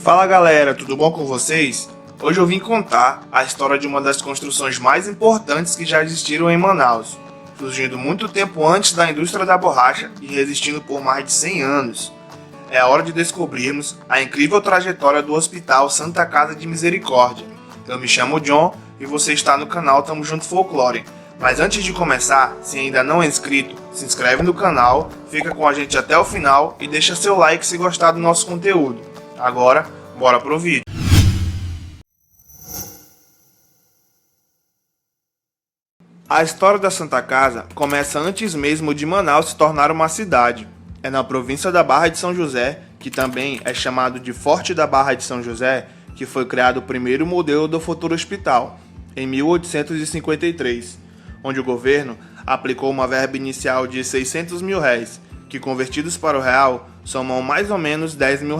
Fala galera, tudo bom com vocês? Hoje eu vim contar a história de uma das construções mais importantes que já existiram em Manaus, surgindo muito tempo antes da indústria da borracha e resistindo por mais de 100 anos. É a hora de descobrirmos a incrível trajetória do Hospital Santa Casa de Misericórdia. Eu me chamo John e você está no canal Tamo Junto Folclore. Mas antes de começar, se ainda não é inscrito, se inscreve no canal, fica com a gente até o final e deixa seu like se gostar do nosso conteúdo. Agora, bora pro vídeo. A história da Santa Casa começa antes mesmo de Manaus se tornar uma cidade. É na província da Barra de São José, que também é chamado de Forte da Barra de São José, que foi criado o primeiro modelo do futuro hospital, em 1853, onde o governo aplicou uma verba inicial de R$600 mil, que convertidos para o real somam mais ou menos R$10 mil.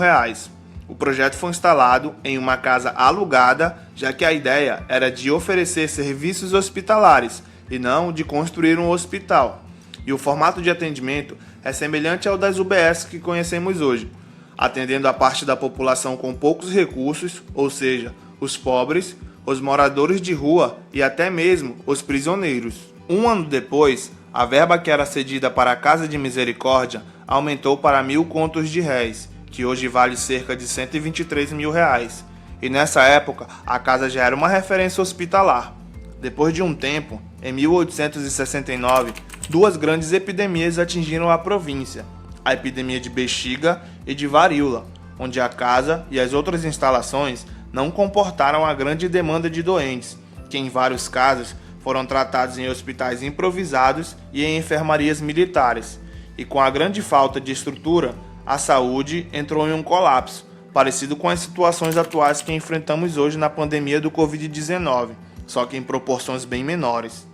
O projeto foi instalado em uma casa alugada, já que a ideia era de oferecer serviços hospitalares e não de construir um hospital. E o formato de atendimento é semelhante ao das UBS que conhecemos hoje, atendendo a parte da população com poucos recursos, ou seja, os pobres, os moradores de rua e até mesmo os prisioneiros. Um ano depois, a verba que era cedida para a Casa de Misericórdia aumentou para 1.000 contos de réis, que hoje vale cerca de R$123 mil. E nessa época, a casa já era uma referência hospitalar. Depois de um tempo, em 1869, duas grandes epidemias atingiram a província, a epidemia de bexiga e de varíola, onde a casa e as outras instalações não comportaram a grande demanda de doentes, que em vários casos foram tratados em hospitais improvisados e em enfermarias militares. E com a grande falta de estrutura, a saúde entrou em um colapso, parecido com as situações atuais que enfrentamos hoje na pandemia do Covid-19, só que em proporções bem menores.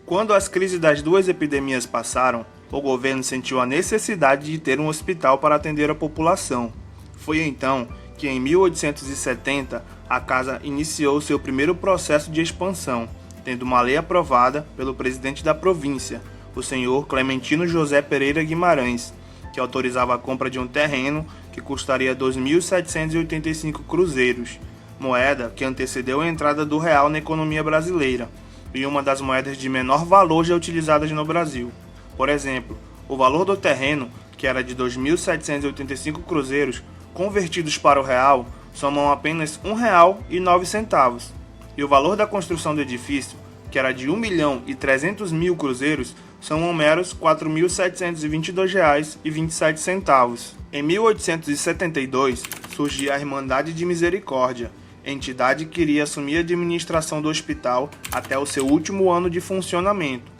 Quando as crises das duas epidemias passaram, o governo sentiu a necessidade de ter um hospital para atender a população. Foi então que em 1870 a casa iniciou seu primeiro processo de expansão, tendo uma lei aprovada pelo presidente da província, o senhor Clementino José Pereira Guimarães, que autorizava a compra de um terreno que custaria 2.785 cruzeiros, moeda que antecedeu a entrada do real na economia brasileira e uma das moedas de menor valor já utilizadas no Brasil. Por exemplo, o valor do terreno, que era de 2.785 cruzeiros, convertidos para o real, somam apenas R$ 1,09, e o valor da construção do edifício, que era de 1.300.000 cruzeiros, são meros R$ 4.722,27. Em 1872, surgia a Irmandade de Misericórdia, entidade que iria assumir a administração do hospital até o seu último ano de funcionamento.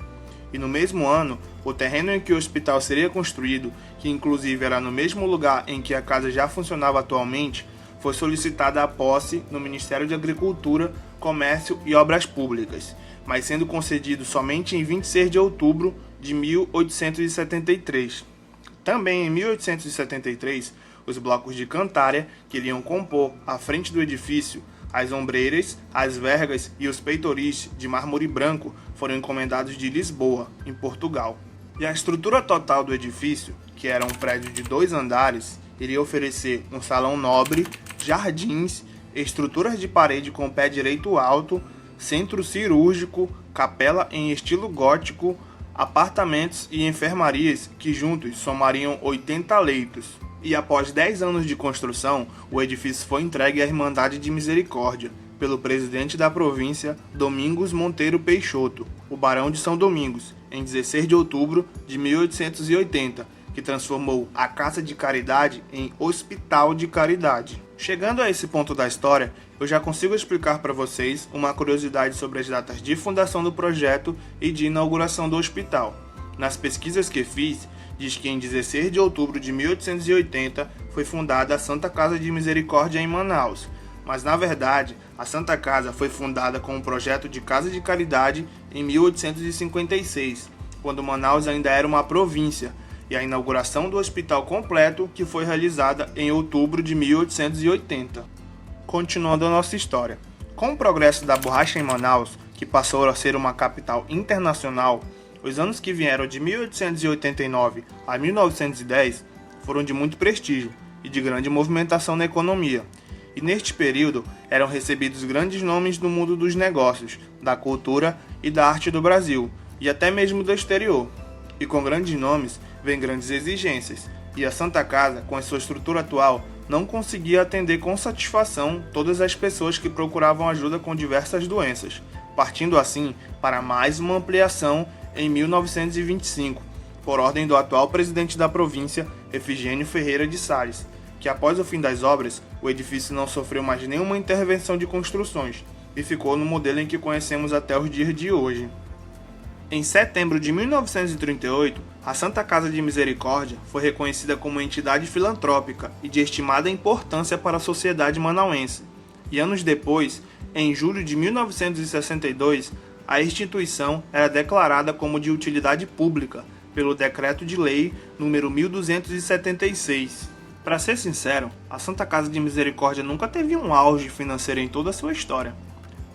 E no mesmo ano, o terreno em que o hospital seria construído, que inclusive era no mesmo lugar em que a casa já funcionava atualmente, foi solicitada a posse no Ministério de Agricultura, Comércio e Obras Públicas, mas sendo concedido somente em 26 de outubro de 1873. Também em 1873, os blocos de cantária, que iriam compor a frente do edifício, as ombreiras, as vergas e os peitoris de mármore branco foram encomendados de Lisboa, em Portugal. E a estrutura total do edifício, que era um prédio de 2 andares, iria oferecer um salão nobre, jardins, estruturas de parede com pé direito alto, centro cirúrgico, capela em estilo gótico, apartamentos e enfermarias que juntos somariam 80 leitos. E após 10 anos de construção, o edifício foi entregue à Irmandade de Misericórdia, pelo presidente da província, Domingos Monteiro Peixoto, o Barão de São Domingos, em 16 de outubro de 1880, que transformou a Casa de Caridade em Hospital de Caridade. Chegando a esse ponto da história, eu já consigo explicar para vocês uma curiosidade sobre as datas de fundação do projeto e de inauguração do hospital. Nas pesquisas que fiz, diz que em 16 de outubro de 1880 foi fundada a Santa Casa de Misericórdia em Manaus, mas na verdade a Santa Casa foi fundada com o projeto de Casa de Caridade em 1856, quando Manaus ainda era uma província, e a inauguração do hospital completo que foi realizada em outubro de 1880. Continuando a nossa história. Com o progresso da borracha em Manaus, que passou a ser uma capital internacional, os anos que vieram de 1889 a 1910 foram de muito prestígio e de grande movimentação na economia, e neste período eram recebidos grandes nomes do mundo dos negócios, da cultura e da arte do Brasil, e até mesmo do exterior. E com grandes nomes vem grandes exigências, e a Santa Casa, com a sua estrutura atual, não conseguia atender com satisfação todas as pessoas que procuravam ajuda com diversas doenças, partindo assim para mais uma ampliação em 1925, por ordem do atual presidente da província, Efigênio Ferreira de Sales, que após o fim das obras, o edifício não sofreu mais nenhuma intervenção de construções e ficou no modelo em que conhecemos até os dias de hoje. Em setembro de 1938, a Santa Casa de Misericórdia foi reconhecida como entidade filantrópica e de estimada importância para a sociedade manauense. E anos depois, em julho de 1962, a instituição era declarada como de utilidade pública pelo Decreto de Lei número 1276. Para ser sincero, a Santa Casa de Misericórdia nunca teve um auge financeiro em toda a sua história.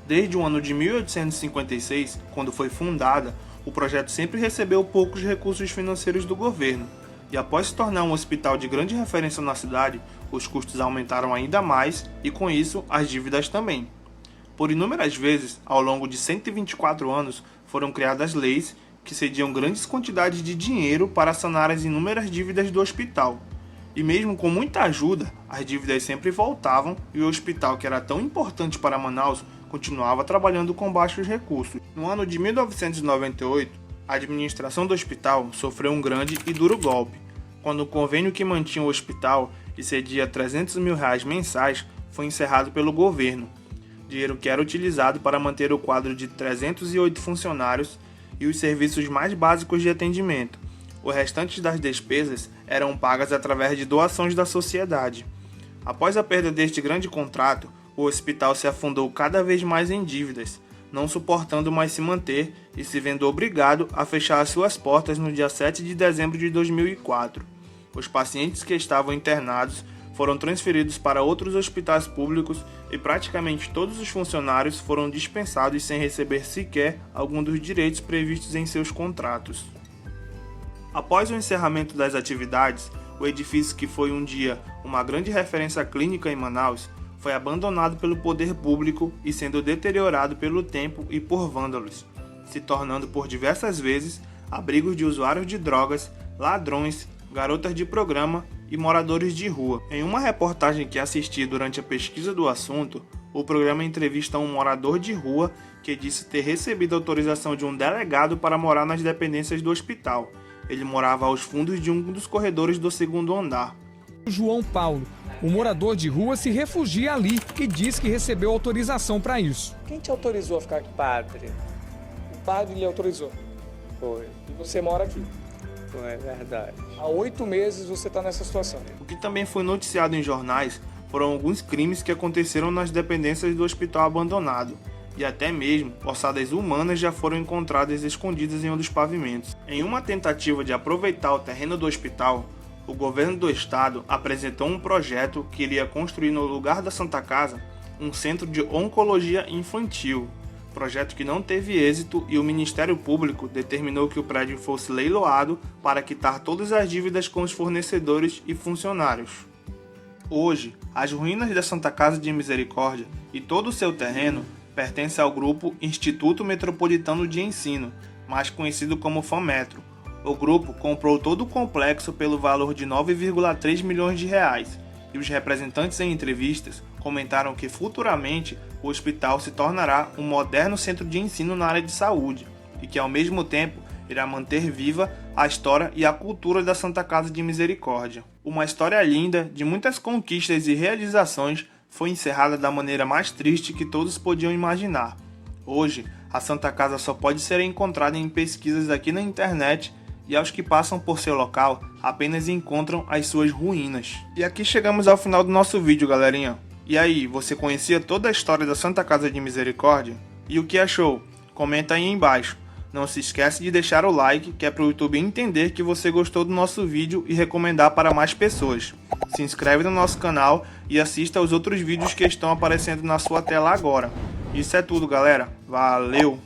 Desde o ano de 1856, quando foi fundada, o projeto sempre recebeu poucos recursos financeiros do governo, e após se tornar um hospital de grande referência na cidade, os custos aumentaram ainda mais e, com isso, as dívidas também. Por inúmeras vezes, ao longo de 124 anos, foram criadas leis que cediam grandes quantidades de dinheiro para sanar as inúmeras dívidas do hospital. E mesmo com muita ajuda, as dívidas sempre voltavam e o hospital, que era tão importante para Manaus, continuava trabalhando com baixos recursos. No ano de 1998, a administração do hospital sofreu um grande e duro golpe, quando o convênio que mantinha o hospital e cedia R$300 mil mensais foi encerrado pelo governo, dinheiro que era utilizado para manter o quadro de 308 funcionários e os serviços mais básicos de atendimento. O restante das despesas eram pagas através de doações da sociedade. Após a perda deste grande contrato, o hospital se afundou cada vez mais em dívidas, não suportando mais se manter e se vendo obrigado a fechar as suas portas no dia 7 de dezembro de 2004. Os pacientes que estavam internados foram transferidos para outros hospitais públicos e praticamente todos os funcionários foram dispensados sem receber sequer algum dos direitos previstos em seus contratos. Após o encerramento das atividades, o edifício, que foi um dia uma grande referência clínica em Manaus, foi abandonado pelo poder público e sendo deteriorado pelo tempo e por vândalos, se tornando por diversas vezes abrigo de usuários de drogas, ladrões, garotas de programa e moradores de rua. Em uma reportagem que assisti durante a pesquisa do assunto, o programa entrevista um morador de rua que disse ter recebido autorização de um delegado para morar nas dependências do hospital. Ele morava aos fundos de um dos corredores do segundo andar. João Paulo, o morador de rua, se refugia ali e diz que recebeu autorização para isso. Quem te autorizou a ficar aqui? Padre. O padre lhe autorizou. Foi. E você mora aqui. Foi, é verdade. Há 8 meses você está nessa situação. O que também foi noticiado em jornais foram alguns crimes que aconteceram nas dependências do hospital abandonado, e até mesmo ossadas humanas já foram encontradas escondidas em um dos pavimentos. Em uma tentativa de aproveitar o terreno do hospital, o governo do estado apresentou um projeto que iria construir no lugar da Santa Casa um centro de oncologia infantil, projeto que não teve êxito, e o Ministério Público determinou que o prédio fosse leiloado para quitar todas as dívidas com os fornecedores e funcionários. Hoje, as ruínas da Santa Casa de Misericórdia e todo o seu terreno pertencem ao grupo Instituto Metropolitano de Ensino, mais conhecido como FAMetro. O grupo comprou todo o complexo pelo valor de 9,3 milhões de reais, e os representantes em entrevistas comentaram que futuramente o hospital se tornará um moderno centro de ensino na área de saúde, e que ao mesmo tempo irá manter viva a história e a cultura da Santa Casa de Misericórdia. Uma história linda, de muitas conquistas e realizações, foi encerrada da maneira mais triste que todos podiam imaginar. Hoje, a Santa Casa só pode ser encontrada em pesquisas aqui na internet, e aos que passam por seu local apenas encontram as suas ruínas. E aqui chegamos ao final do nosso vídeo, galerinha. E aí, você conhecia toda a história da Santa Casa de Misericórdia? E o que achou? Comenta aí embaixo. Não se esquece de deixar o like, que é para o YouTube entender que você gostou do nosso vídeo e recomendar para mais pessoas. Se inscreve no nosso canal e assista aos outros vídeos que estão aparecendo na sua tela agora. Isso é tudo, galera. Valeu!